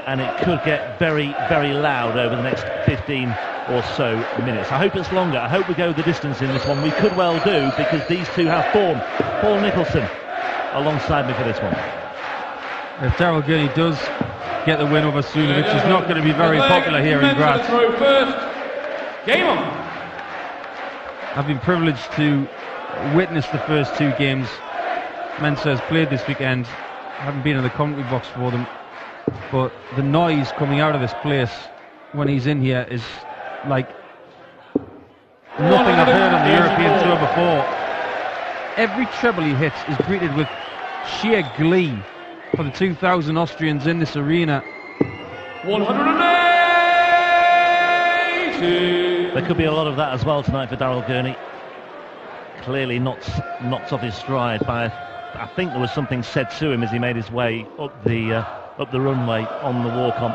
and it could get very, very loud over the next 15 or so minutes. I hope it's longer. I hope we go the distance in this one. We could well do, because these two have form. Paul Nicholson alongside me for this one. If Daryl Gurney does get the win over Suljovic, he's not going to be very popular here in Graz. Game on. I've been privileged to witness the first two games Mensa has played this weekend. I haven't been in the commentary box for them, but the noise coming out of this place when he's in here is like nothing I've heard on the European Tour before. Every treble he hits is greeted with sheer glee for the 2,000 Austrians in this arena. 180. There could be a lot of that as well tonight for Daryl Gurney. Clearly knocked off his stride by, I think there was something said to him as he made his way up the runway on the walk-on.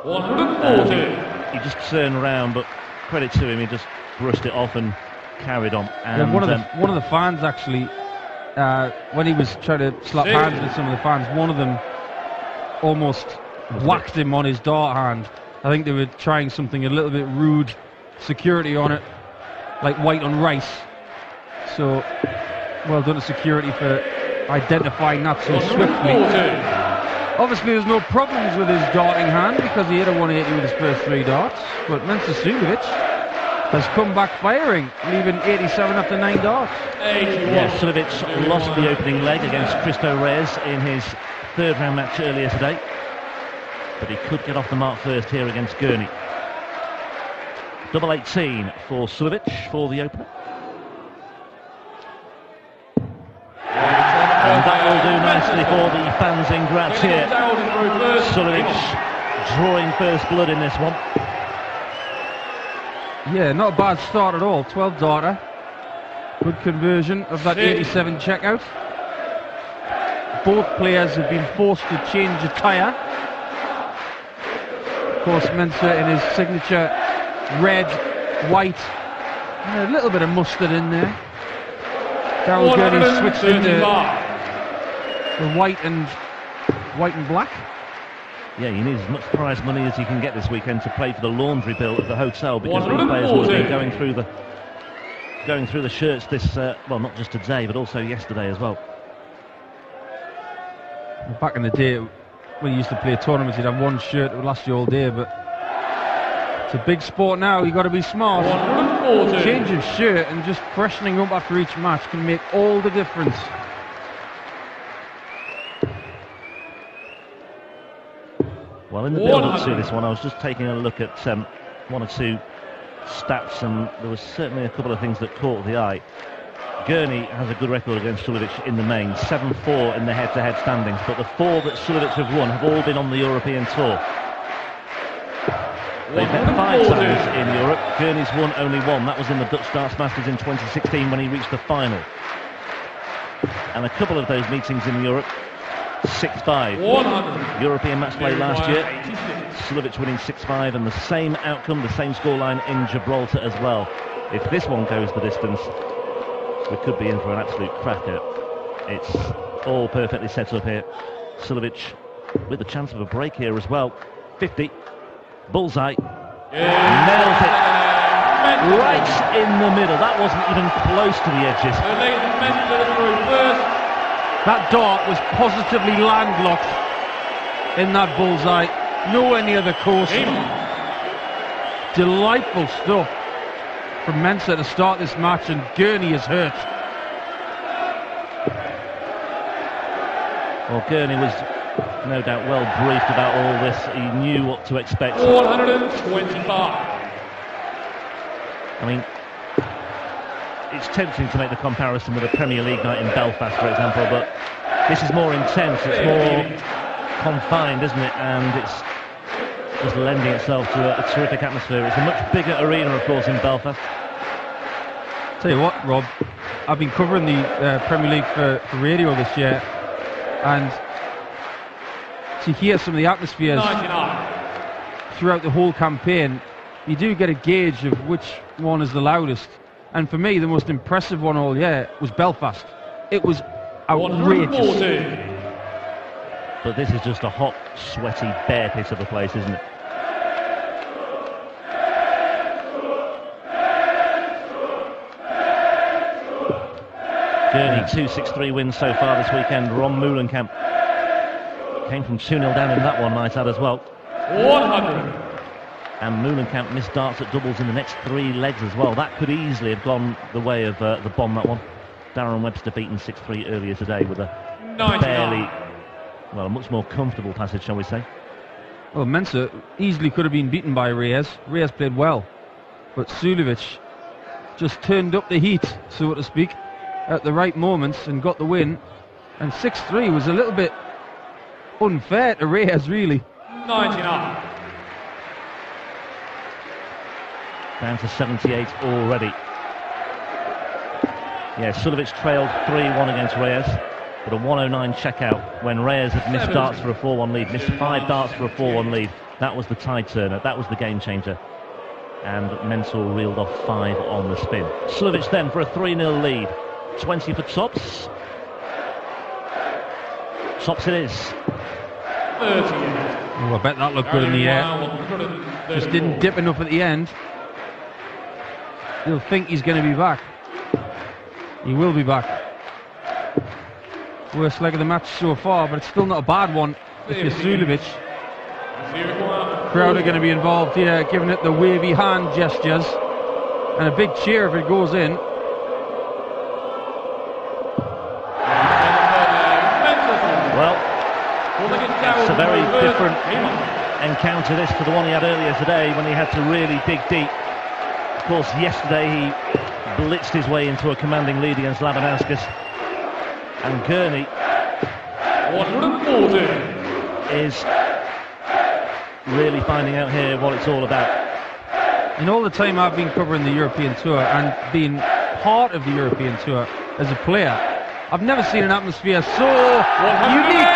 140. He just turned around, but credit to him, he just brushed it off and carried on. And one of the fans actually, when he was trying to slap hands with some of the fans, one of them almost whacked him on his dart hand. I think they were trying something a little bit rude, security on it, like white on rice. So well done to security for identifying that so swiftly. Obviously there's no problems with his darting hand, because he hit a 180 with his first three darts, but Mensa Suljovic has come back firing, leaving 87 after 9 darts. Yeah, Suljovic lost the opening leg against Cristo Reyes in his third round match earlier today, but he could get off the mark first here against Gurney. Double 18 for Suljovic for the opener. And that will do nicely for the fans in Graz here. Suljovic drawing first blood in this one. Yeah, not a bad start at all. 12 darter. Good conversion of that 87 checkout. Both players have been forced to change a tyre. Of course, Mensa in his signature red, white, and a little bit of mustard in there. Daryl Gurney switched into the white and black. Yeah, you need as much prize money as you can get this weekend to pay for the laundry bill at the hotel, because these players will be going through the shirts this well, not just today but also yesterday as well. Back in the day when you used to play tournaments, you'd have one shirt that would last you all day, but it's a big sport now. You've got to be smart. Change of shirt and just freshening up after each match can make all the difference. Well, in the build-up to this one, I was just taking a look at one or two stats, and there was certainly a couple of things that caught the eye. Gurney has a good record against Suljovic in the main, 7-4 in the head-to-head standings, but the 4 that Suljovic have won have all been on the European Tour. They've met 5 times in Europe. Gurney's won only 1. That was in the Dutch Darts Masters in 2016 when he reached the final. And a couple of those meetings in Europe, 6-5. European match play last year. Suljovic winning 6-5, and the same outcome, the same scoreline in Gibraltar as well. If this one goes the distance, we could be in for an absolute cracker. It's all perfectly set up here. Suljovic with the chance of a break here as well. 50. Bullseye. Nailed it. Right in the middle. That wasn't even close to the edges. That dart was positively landlocked in that bullseye. Nowhere near the course. Delightful stuff from Mensa to start this match, and Gurney is hurt. Well, Gurney was no doubt well briefed about all this. He knew what to expect. 125. I mean, it's tempting to make the comparison with a Premier League night in Belfast, for example, but this is more intense, it's more confined, isn't it? And it's just lending itself to a terrific atmosphere. It's a much bigger arena, of course, in Belfast. Tell you what, Rob, I've been covering the Premier League for radio this year, and to hear some of the atmospheres 99. throughout the whole campaign, you do get a gauge of which one is the loudest. And for me, the most impressive one all year was Belfast. It was outrageous. But this is just a hot, sweaty, bear pit of a place, isn't it? Gurney, 2-6-3 wins so far this weekend. Ron Moulenkamp came from 2-0 down in that one, might add as well. 100. And Moulenkamp missed darts at doubles in the next 3 legs as well. That could easily have gone the way of the bomb, that one. Darren Webster beaten 6-3 earlier today with a 99. barely, well, a much more comfortable passage, shall we say. Well, Mensah easily could have been beaten by Reyes. Reyes played well, but Suljovic just turned up the heat, so to speak, at the right moments and got the win. And 6-3 was a little bit unfair to Reyes, really. 99. Down to 78 already. Yeah, Suljovic trailed 3-1 against Reyes, but a 109 checkout when Reyes had missed darts for a 4-1 lead, missed 5 darts for a 4-1 lead. That was the tide turner, that was the game changer. And Mensah reeled off 5 on the spin. Suljovic then for a 3-0 lead. 20 for tops. Tops it is. 30. Oh, I bet that looked good in the air. Just didn't dip enough at the end. He'll think he's going to be back. He will be back. Worst leg of the match so far, but it's still not a bad one if you're Suljovic. Crowd are going to be involved here, giving it the wavy hand gestures. And a big cheer if it goes in. Well, it's a very different encounter this to the one he had earlier today when he had to really dig deep. Of course, yesterday he blitzed his way into a commanding lead against Labanauskas. And Gurney 140. is really finding out here what it's all about. In all the time I've been covering the European Tour and being part of the European Tour as a player, I've never seen an atmosphere so unique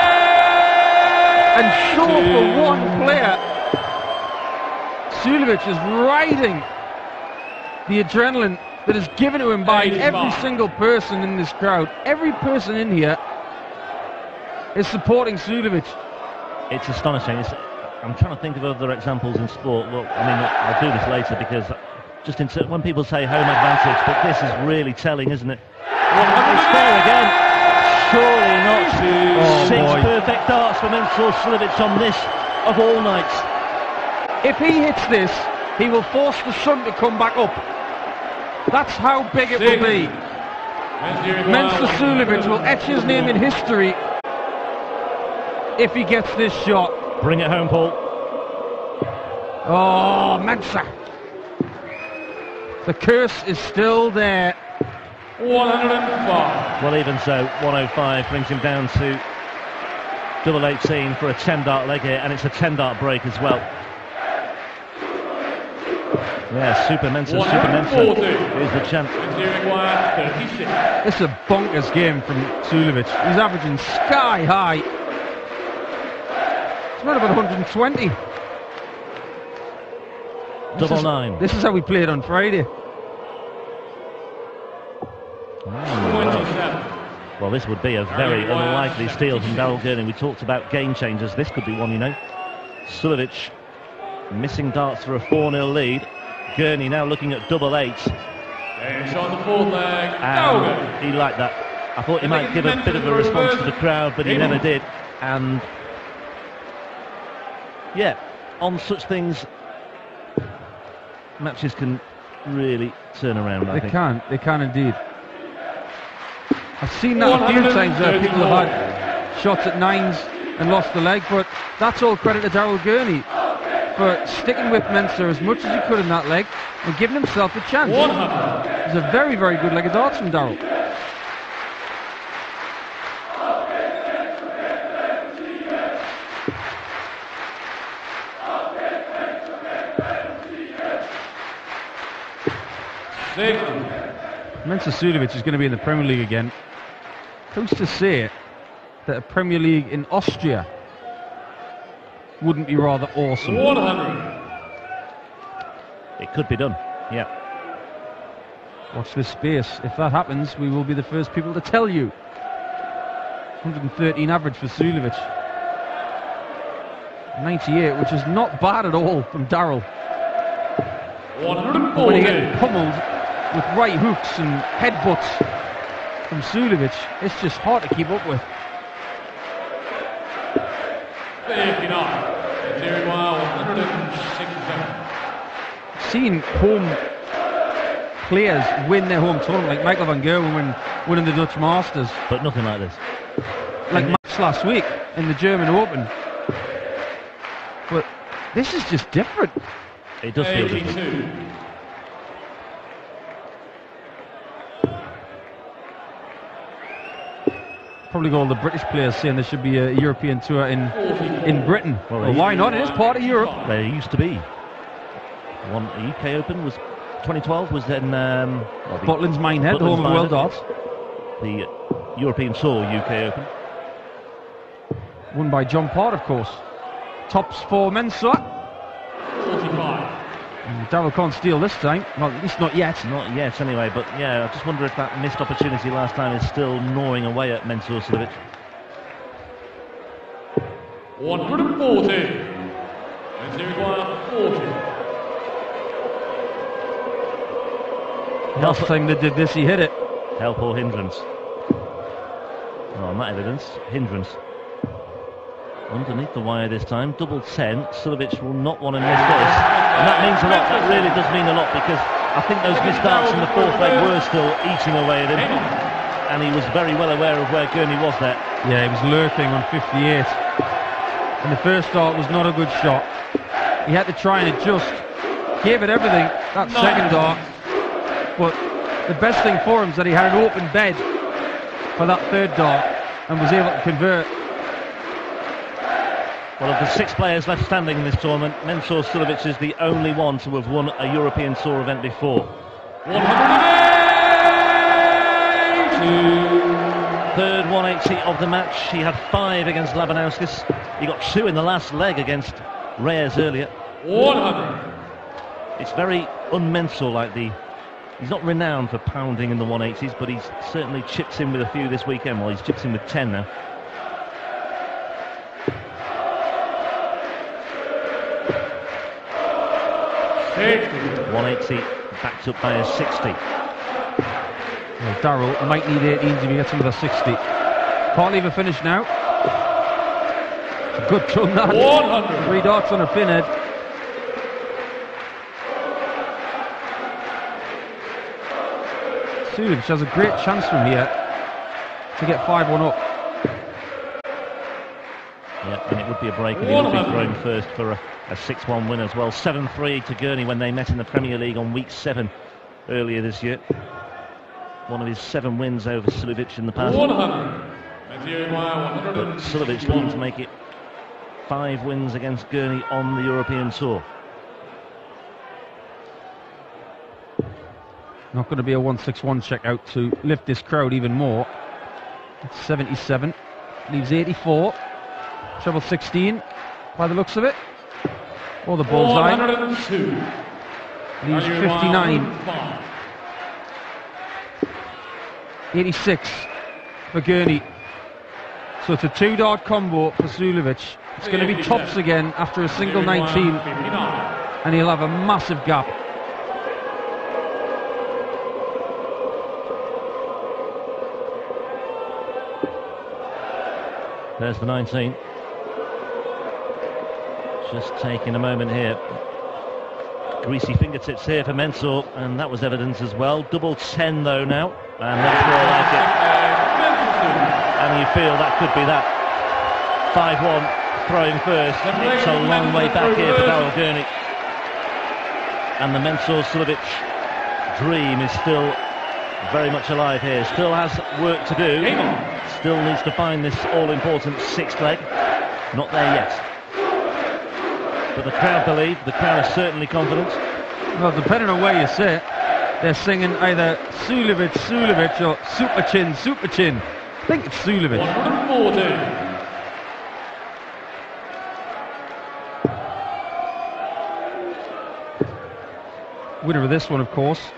and so for one player. Suljovic is riding the adrenaline that is given to him by every single person in this crowd. Every person in here is supporting Suljovic. It's astonishing. I'm trying to think of other examples in sport. Well, I mean, I'll do this later because just when people say home advantage, but this is really telling, isn't it? It's there again. Surely not. 6 perfect darts for Mensah Suljovic on this of all nights. If he hits this, he will force the sun to come back up. That's how big it will be. Mensah Suljovic will etch his name in history if he gets this shot. Bring it home, Paul. Oh, Mensah. The curse is still there. 105. Well, even so, 105 brings him down to double 18 for a 10-dart leg here, and it's a 10-dart break as well. Yeah, Super Mensah. Here's the chance. It's a bonkers game from Suljovic. He's averaging sky high. It's around about 120. Double 9. This is how we played on Friday. Well, this would be a very unlikely steal from Darrell Gurney. We talked about game changers. This could be one, you know. Suljovic missing darts for a 4-0 lead. Gurney now looking at double 8. On the fourth leg. He liked that. I thought he might give a bit of a response to the crowd, but he never did. And yeah, on such things, matches can really turn around, I think. They can indeed. I've seen that a few times where people have had shots at 9s and lost the leg, but that's all credit to Darrell Gurney for sticking with Mensah as much as he could in that leg and giving himself a chance. It's a very, very good leg of darts from Darrell. Mensah Suljovic is going to be in the Premier League again. Who's to say that a Premier League in Austria wouldn't be rather awesome? 100. It could be done, yeah. Watch this space. If that happens, we will be the first people to tell you. 113 average for Suljovic. 98, which is not bad at all from Darrell. 140. When he gets pummeled with right hooks and headbutts from Suljovic, it's just hard to keep up with. 59. Interior wire 167. Seeing home players win their home tournament, like Michael van Gerwen winning the Dutch Masters, But nothing like this. like Max last week in the German Open. But this is just different. It does feel different. 82. Probably got all the British players saying there should be a European tour in Britain. Well, Why not? It is part of Europe. There used to be one. The UK Open was 2012. Was then Butlin's Minehead, the home of World Darts. The European Tour UK Open. Won by John Part, of course. Tops for Mensah. 45. Darrell can't steal this time. Well, at least not yet. Not yet, anyway. But yeah, I just wonder if that missed opportunity last time is still gnawing away at Mensah Suljovic. 140. Interior wire 40. Last time they did this, he hit it. Help or hindrance? Oh, on that evidence, hindrance. Underneath the wire this time, double 10. Suljovic will not want to miss this. And that means a lot. That really does mean a lot, because I think those missed darts in the fourth leg were still eating away at him. And he was very well aware of where Gurney was there. Yeah, he was lurking on 58. And the first dart was not a good shot. He had to try and adjust. Gave it everything, that second dart. But the best thing for him is that he had an open bed for that third dart and was able to convert. Well, of the 6 players left standing in this tournament, Mensah Suljovic is the only one to have won a European Tour event before. 180. Third 180 of the match. He had 5 against Labanauskas. He got 2 in the last leg against Reyes earlier. 100. It's very un-Mensah, like he's not renowned for pounding in the 180s, but he's certainly chipped in with a few this weekend. Well, he's chipped in with 10 now. Safety. 180 backed up by a 60. Well, Darrell might need 18s if he gets another 60. Can't leave a finish now. It's a good run, that. 100. 3 darts on a pinhead. Suljovic has a great chance from here to get 5-1 up. Yeah, and it would be a break, and he would be thrown first for a 6-1 win as well. 7-3 to Gurney when they met in the Premier League on week 7 earlier this year. One of his 7 wins over Suljovic in the past. 100. But Suljovic looking to make it 5 wins against Gurney on the European Tour. Not going to be a 161 check out to lift this crowd even more. It's 77. Leaves 84. Treble 16 by the looks of it. Or the bullseye. 102. Leaves 59. 86 for Gurney. So it's a 2-dart combo for Suljovic. It's going to be tops again after a single 19. And he'll have a massive gap. There's the 19. Just taking a moment here. Greasy fingertips here for Mensah, and that was evidence as well. Double 10 though now, and that's more like it. And you feel that could be that. 5-1, throwing first. It's a long way back here for Darrell Gurney. And the Mensah Suljovic dream is still very much alive here. Still has work to do. Still needs to find this all-important 6th leg. Not there yet. But the crowd believe, the crowd are certainly confident. Well, depending on where you sit, they're singing either Suljovic, Suljovic, or Super Chin, Super Chin. I think it's Suljovic. 140. Winner of this one, of course,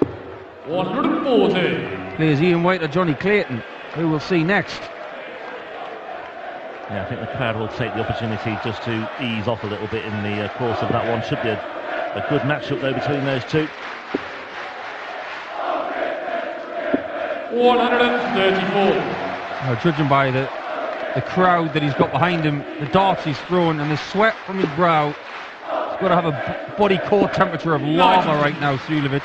140. plays Ian White or Johnny Clayton, who we'll see next. Yeah, I think the crowd will take the opportunity just to ease off a little bit in the course of that one. Should be a good matchup though between those two. 134. Judging by the crowd that he's got behind him, the darts he's throwing, and the sweat from his brow, he's got to have a body core temperature of lava right now, Suljovic.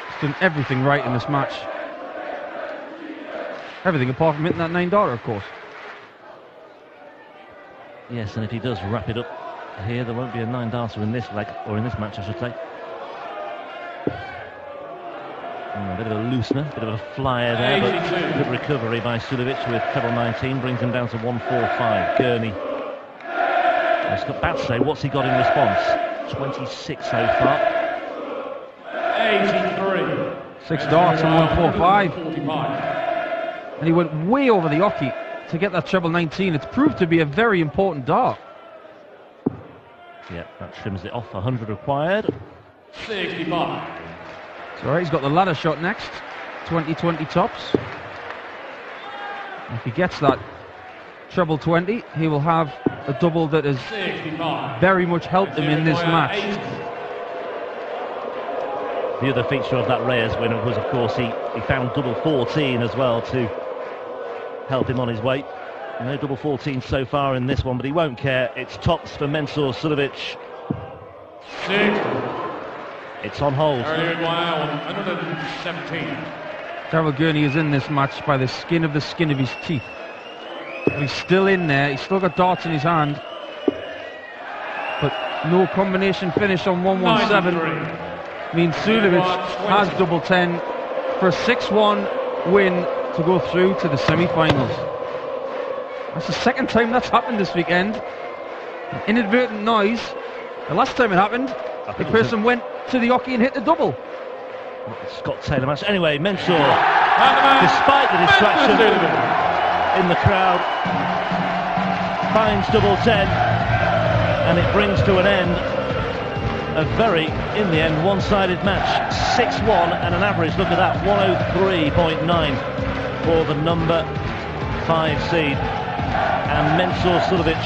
He's done everything right in this match. Everything apart from hitting that 9-darter, of course. Yes, and if he does wrap it up here, there won't be a 9-darter in this leg, or in this match, I should say. A bit of a loosener, a bit of a flyer there, but good recovery by Suljovic with treble 19, brings him down to 145. Gurney. He's got bad to say, what's he got in response? 26 so far. 83. 6 darts and 145. And he went way over the hockey to get that treble 19. It's proved to be a very important dart. Yeah, that trims it off. 100 required. 65. It's all right, he's got the ladder shot next. 20-20 tops. If he gets that treble 20, he will have a double that has 65. very much helped him in this match. The other feature of that Reyes win was, of course, he found double 14 as well to help him on his way. No double 14 so far in this one, but he won't care. It's tops for Mensur Suljovic. 60. It's on hold. 117. Daryl Gurney is in this match by the skin of his teeth. And he's still in there. He's still got darts in his hand. But no combination finish on 117. Means Suljovic has double 10 for a 6-1 win to go through to the semi-finals. That's the second time that's happened this weekend. An inadvertent noise. The last time it happened, the person went to the hockey and hit the double. Scott Taylor match. Anyway, Mensur, despite the distraction in the crowd, finds double 10, and it brings to an end a very, in the end, one-sided match. 6-1 and an average, look at that, 103.9 for the number 5 seed. And Mensur Suljovic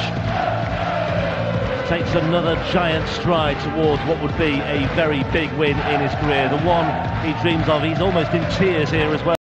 takes another giant stride towards what would be a very big win in his career. The one he dreams of. He's almost in tears here as well.